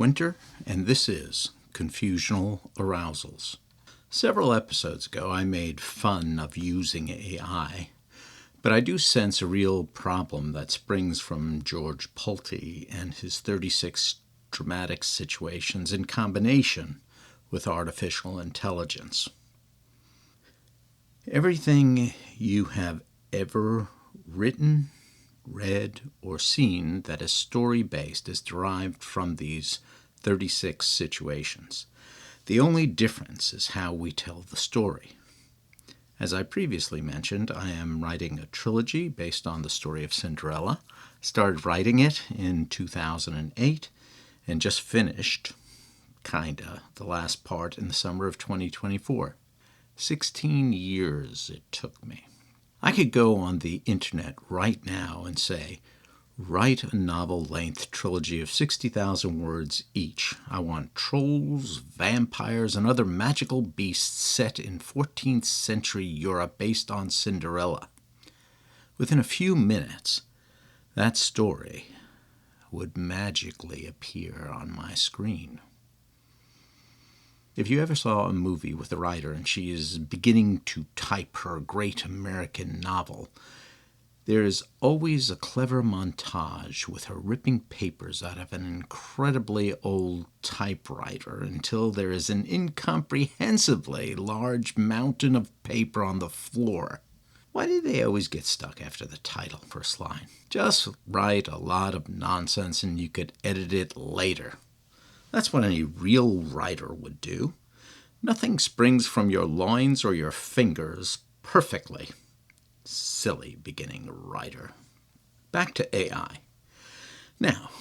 Winter, and this is Confusional Arousals. Several episodes ago, I made fun of using AI, but I do sense a real problem that springs from George Pulte and his 36 dramatic situations in combination with artificial intelligence. Everything you have ever written, read, or seen that is story-based is derived from these 36 situations. The only difference is how we tell the story. As I previously mentioned, I am writing a trilogy based on the story of Cinderella. I started writing it in 2008 and just finished, the last part in the summer of 2024. 16 years it took me. I could go on the internet right now and say, write a novel-length trilogy of 60,000 words each. I want trolls, vampires, and other magical beasts set in 14th century Europe based on Cinderella. Within a few minutes, that story would magically appear on my screen. If you ever saw a movie with a writer and she is beginning to type her great American novel, there is always a clever montage with her ripping papers out of an incredibly old typewriter until there is an incomprehensibly large mountain of paper on the floor. Why do they always get stuck after the title first line? Just write a lot of nonsense and you could edit it later. That's what any real writer would do. Nothing springs from your loins or your fingers perfectly. Silly beginning writer. Back to AI. Now,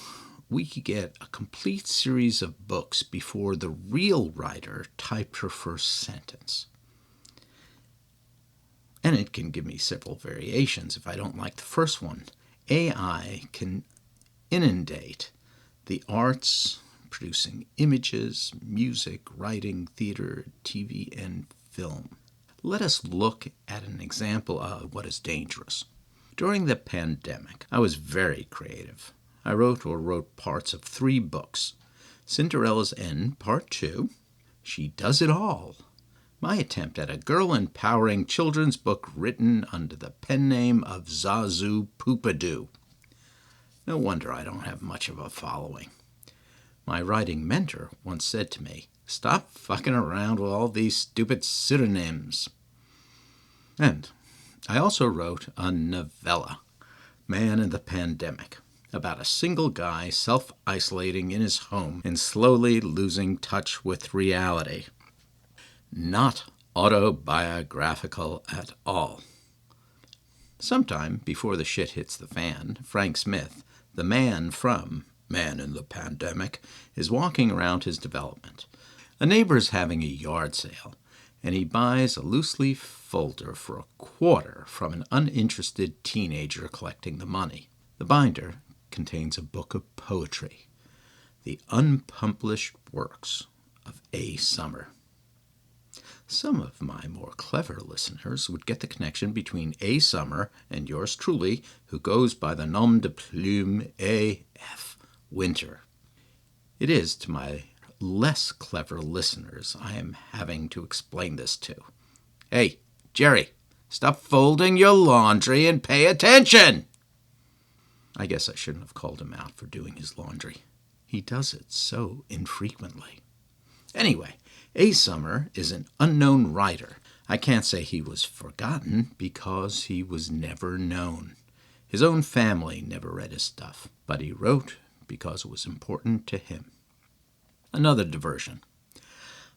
we could get a complete series of books before the real writer typed her first sentence. And it can give me several variations if I don't like the first one. AI can inundate the arts, producing images, music, writing, theater, TV, and film. Let us look at an example of what is dangerous. During the pandemic, I was very creative. I wrote parts of 3 books. Cinderella's End, Part 2, She Does It All, my attempt at a girl-empowering children's book written under the pen name of Zazu Poopadoo. No wonder I don't have much of a following. My writing mentor once said to me, "Stop fucking around with all these stupid pseudonyms." And I also wrote a novella, Man in the Pandemic, about a single guy self-isolating in his home and slowly losing touch with reality. Not autobiographical at all. Sometime before the shit hits the fan, Frank Smith, the man from Man in the Pandemic, is walking around his development. A neighbor is having a yard sale, and he buys a loose-leaf folder for $1 from an uninterested teenager collecting the money. The binder contains a book of poetry, the unpublished works of A. Summer. Some of my more clever listeners would get the connection between A. Summer and yours truly, who goes by the nom de plume A.F. Winter. It is to my less clever listeners I am having to explain this to. Hey, Jerry, stop folding your laundry and pay attention! I guess I shouldn't have called him out for doing his laundry. He does it so infrequently. Anyway, A. Summer is an unknown writer. I can't say he was forgotten because he was never known. His own family never read his stuff, but he wrote because it was important to him. Another diversion.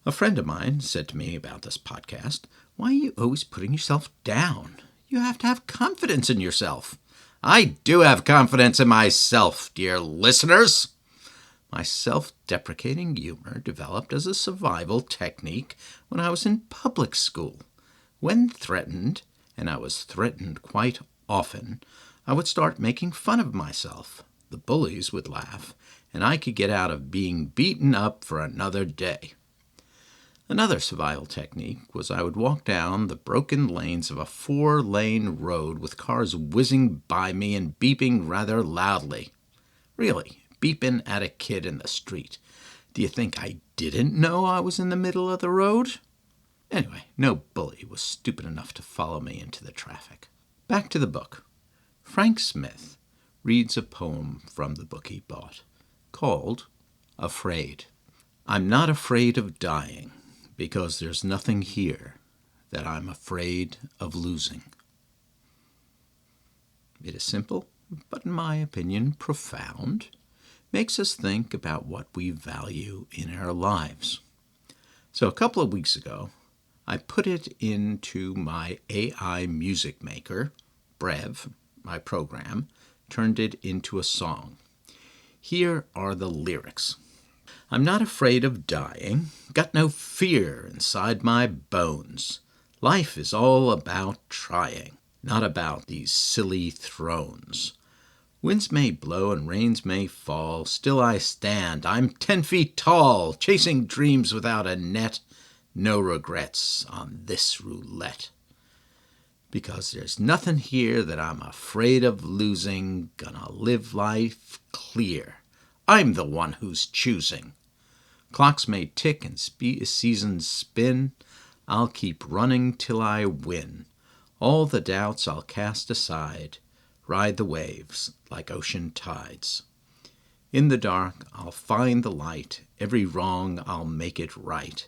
A friend of mine said to me about this podcast, "Why are you always putting yourself down? You have to have confidence in yourself." I do have confidence in myself, dear listeners. My self-deprecating humor developed as a survival technique when I was in public school. When threatened, and I was threatened quite often, I would start making fun of myself. The bullies would laugh, and I could get out of being beaten up for another day. Another survival technique was I would walk down the broken lanes of a 4-lane road with cars whizzing by me and beeping rather loudly. Really, beeping at a kid in the street. Do you think I didn't know I was in the middle of the road? Anyway, no bully was stupid enough to follow me into the traffic. Back to the book. Frank Smith reads a poem from the book he bought, called Afraid. I'm not afraid of dying, because there's nothing here that I'm afraid of losing. It is simple, but in my opinion profound. Makes us think about what we value in our lives. So a couple of weeks ago, I put it into my AI music maker, Brev, my program, turned it into a song. Here are the lyrics. I'm not afraid of dying, got no fear inside my bones. Life is all about trying, not about these silly thrones. Winds may blow and rains may fall, still I stand. I'm 10 feet tall, chasing dreams without a net. No regrets on this roulette. Because there's nothing here that I'm afraid of losing. Gonna live life clear. I'm the one who's choosing. Clocks may tick and seasons spin. I'll keep running till I win. All the doubts I'll cast aside. Ride the waves like ocean tides. In the dark I'll find the light. Every wrong I'll make it right.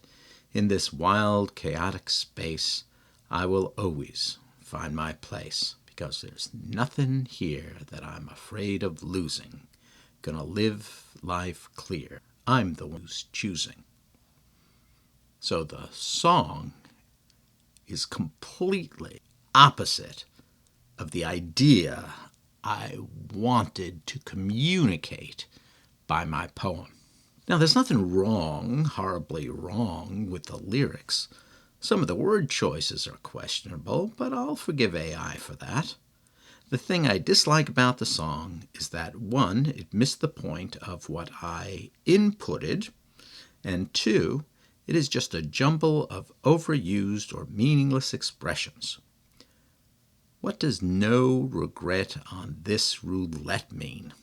In this wild, chaotic space, I will always find my place, because there's nothing here that I'm afraid of losing. Gonna live life clear. I'm the one who's choosing. So the song is completely opposite of the idea I wanted to communicate by my poem. Now, there's nothing wrong, horribly wrong, with the lyrics. Some of the word choices are questionable, but I'll forgive AI for that. The thing I dislike about the song is that, one, it missed the point of what I inputted, and two, it is just a jumble of overused or meaningless expressions. What does no regret on this roulette mean?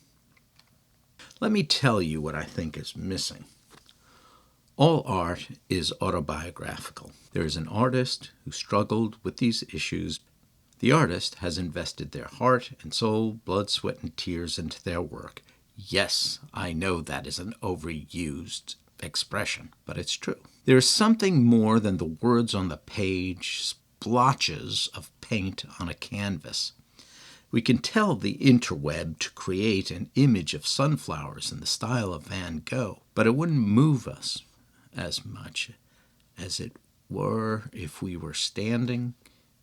Let me tell you what I think is missing. All art is autobiographical. There is an artist who struggled with these issues. The artist has invested their heart and soul, blood, sweat, and tears into their work. Yes, I know that is an overused expression, but it's true. There is something more than the words on the page, splotches of paint on a canvas. We can tell the interweb to create an image of sunflowers in the style of Van Gogh, but it wouldn't move us as much as it were if we were standing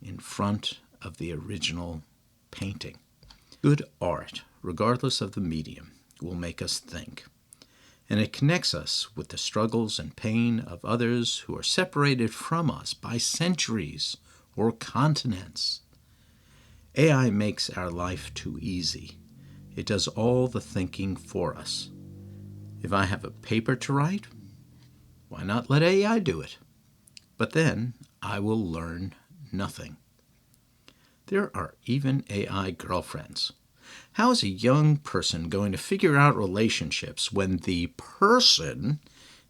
in front of the original painting. Good art, regardless of the medium, will make us think, and it connects us with the struggles and pain of others who are separated from us by centuries or continents. AI makes our life too easy. It does all the thinking for us. If I have a paper to write, why not let AI do it? But then I will learn nothing. There are even AI girlfriends. How is a young person going to figure out relationships when the person,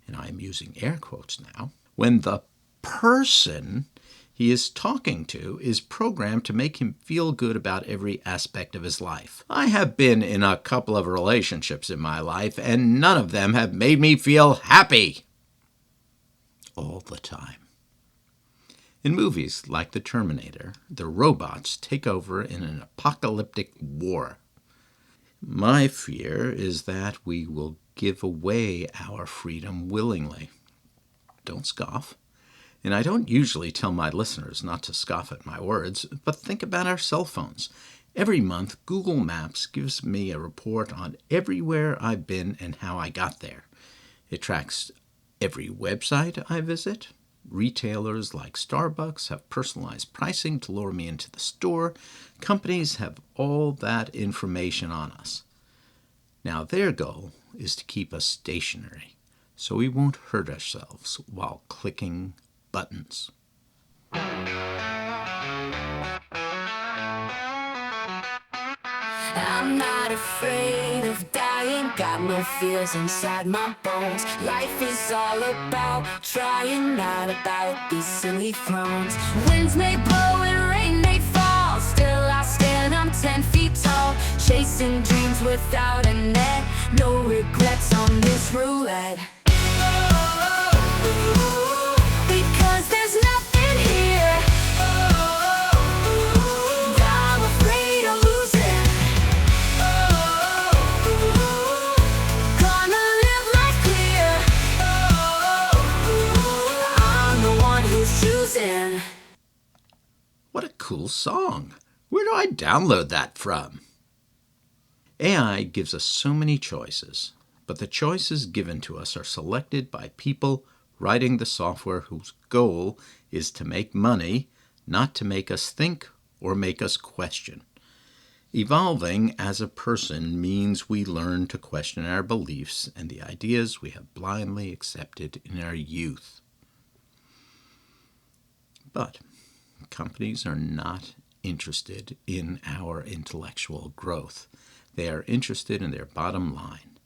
and I'm using air quotes now, when the person he is talking to is programmed to make him feel good about every aspect of his life? I have been in a couple of relationships in my life, and none of them have made me feel happy all the time. In movies like The Terminator, the robots take over in an apocalyptic war. My fear is that we will give away our freedom willingly. Don't scoff. And I don't usually tell my listeners not to scoff at my words, but think about our cell phones. Every month, Google Maps gives me a report on everywhere I've been and how I got there. It tracks every website I visit. Retailers like Starbucks have personalized pricing to lure me into the store. Companies have all that information on us. Now, their goal is to keep us stationary, so we won't hurt ourselves while clicking buttons. I'm not afraid of dying. I ain't got no fears inside my bones. Life is all about trying, not about these silly thrones. Winds may blow and rain may fall, still I stand, I'm 10 feet tall. Chasing dreams without a net, no regrets on this roulette. Because there's nothing here that I'm afraid of losing. Gonna live life clear, I'm the one who's choosing. What a cool song! Where do I download that from? AI gives us so many choices, but the choices given to us are selected by people writing the software whose goal is to make money, not to make us think or make us question. Evolving as a person means we learn to question our beliefs and the ideas we have blindly accepted in our youth. But companies are not interested in our intellectual growth. They are interested in their bottom line.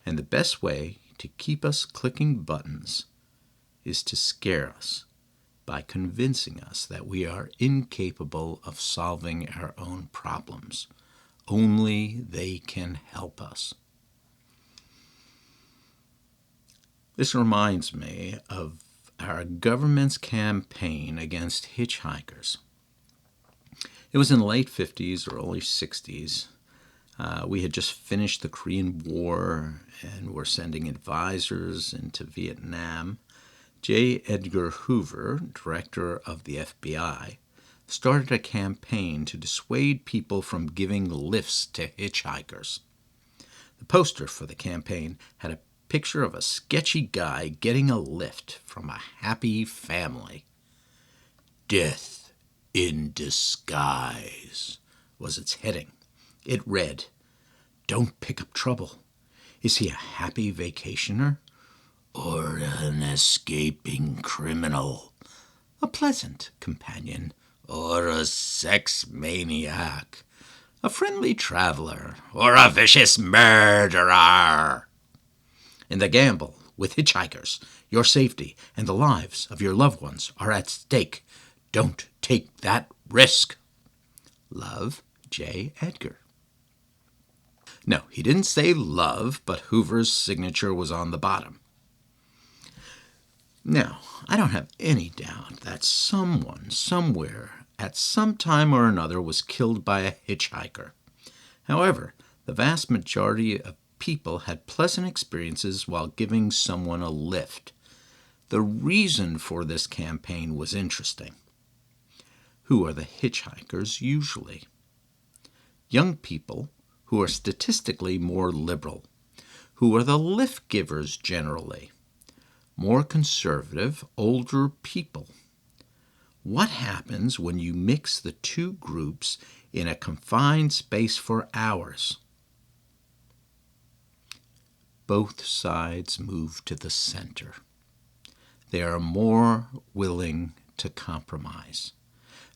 And the best way to keep us clicking buttons is to scare us by convincing us that we are incapable of solving our own problems. Only they can help us. This reminds me of our government's campaign against hitchhikers. It was in the late 50s or early 60s. We had just finished the Korean War and were sending advisors into Vietnam. J. Edgar Hoover, director of the FBI, started a campaign to dissuade people from giving lifts to hitchhikers. The poster for the campaign had a picture of a sketchy guy getting a lift from a happy family. Death in disguise was its heading. It read, "Don't pick up trouble. Is he a happy vacationer or an escaping criminal? A pleasant companion or a sex maniac? A friendly traveler or a vicious murderer? In the gamble with hitchhikers, your safety and the lives of your loved ones are at stake. Don't take that risk. Love, J. Edgar." No, he didn't say love, but Hoover's signature was on the bottom. Now, I don't have any doubt that someone, somewhere, at some time or another was killed by a hitchhiker. However, the vast majority of people had pleasant experiences while giving someone a lift. The reason for this campaign was interesting. Who are the hitchhikers usually? Young people who are statistically more liberal. Who are the lift givers generally? More conservative, older people. What happens when you mix the two groups in a confined space for hours? Both sides move to the center. They are more willing to compromise.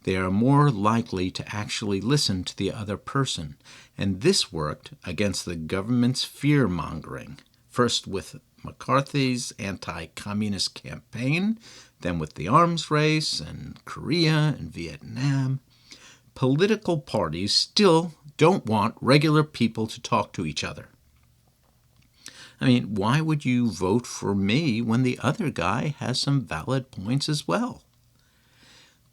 They are more likely to actually listen to the other person. And this worked against the government's fear-mongering, first with McCarthy's anti-communist campaign, then with the arms race and Korea and Vietnam. Political parties still don't want regular people to talk to each other. I mean, why would you vote for me when the other guy has some valid points as well?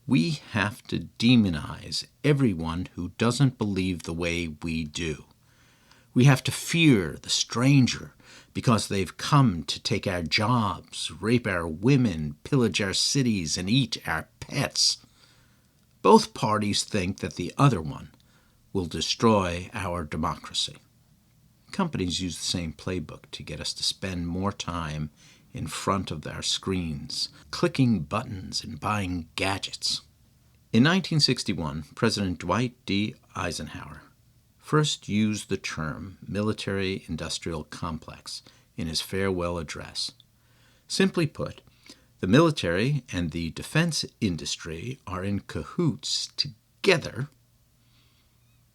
We have to demonize everyone who doesn't believe the way we do. We have to fear the stranger because they've come to take our jobs, rape our women, pillage our cities, and eat our pets. Both parties think that the other one will destroy our democracy. Companies use the same playbook to get us to spend more time in front of our screens, clicking buttons and buying gadgets. In 1961, President Dwight D. Eisenhower first used the term military-industrial complex in his farewell address. Simply put, the military and the defense industry are in cahoots together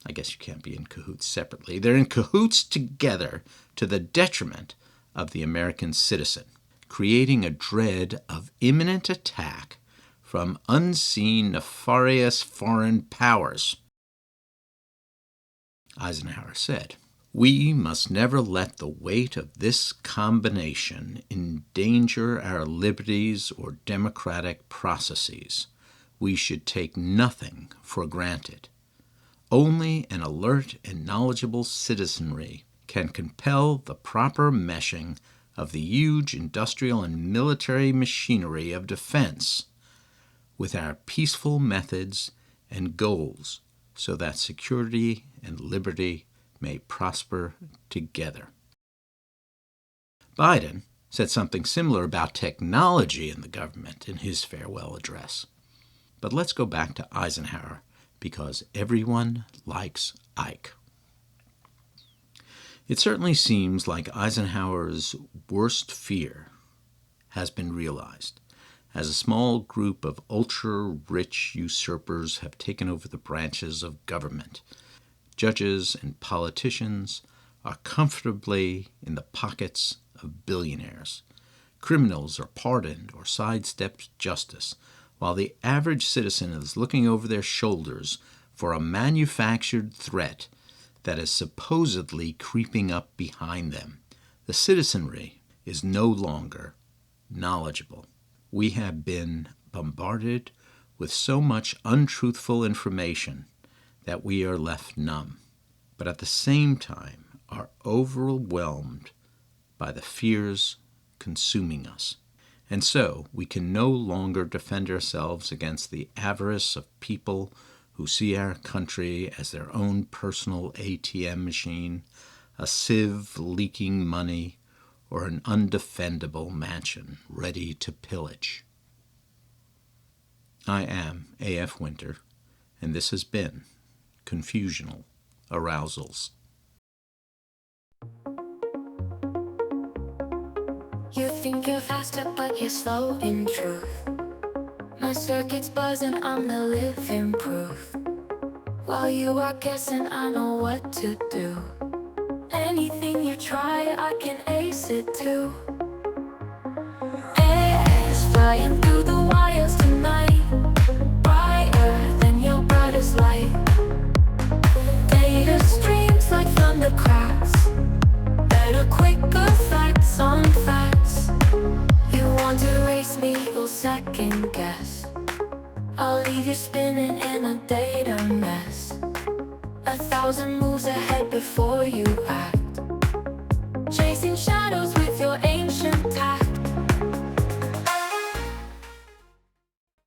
I guess you can't be in cahoots separately. They're in cahoots together to the detriment of the American citizen, creating a dread of imminent attack from unseen nefarious foreign powers. Eisenhower said, "We must never let the weight of this combination endanger our liberties or democratic processes. We should take nothing for granted. Only an alert and knowledgeable citizenry can compel the proper meshing of the huge industrial and military machinery of defense with our peaceful methods and goals so that security and liberty may prosper together." Biden said something similar about technology in the government in his farewell address. But let's go back to Eisenhower, because everyone likes Ike. It certainly seems like Eisenhower's worst fear has been realized, as a small group of ultra-rich usurpers have taken over the branches of government. Judges and politicians are comfortably in the pockets of billionaires. Criminals are pardoned or sidestep justice, while the average citizen is looking over their shoulders for a manufactured threat that is supposedly creeping up behind them. The citizenry is no longer knowledgeable. We have been bombarded with so much untruthful information that we are left numb, but at the same time are overwhelmed by the fears consuming us. And so we can no longer defend ourselves against the avarice of people who see our country as their own personal ATM machine, a sieve leaking money, or an undefendable mansion ready to pillage. I am A.F. Winter, and this has been Confusional Arousals. You think you're faster, but you're slow in truth. My circuit's buzzing, I'm the living proof. While you are guessing, I know what to do. Anything you try, I can ace it too. Air's flying through the wires tonight, brighter than your brightest light. Data streams like thunder cracks, better, quicker facts on facts. You want to race me, you'll second guess. I'll leave you spinning in a data mess. 1,000 moves ahead before you act, chasing shadows with your ancient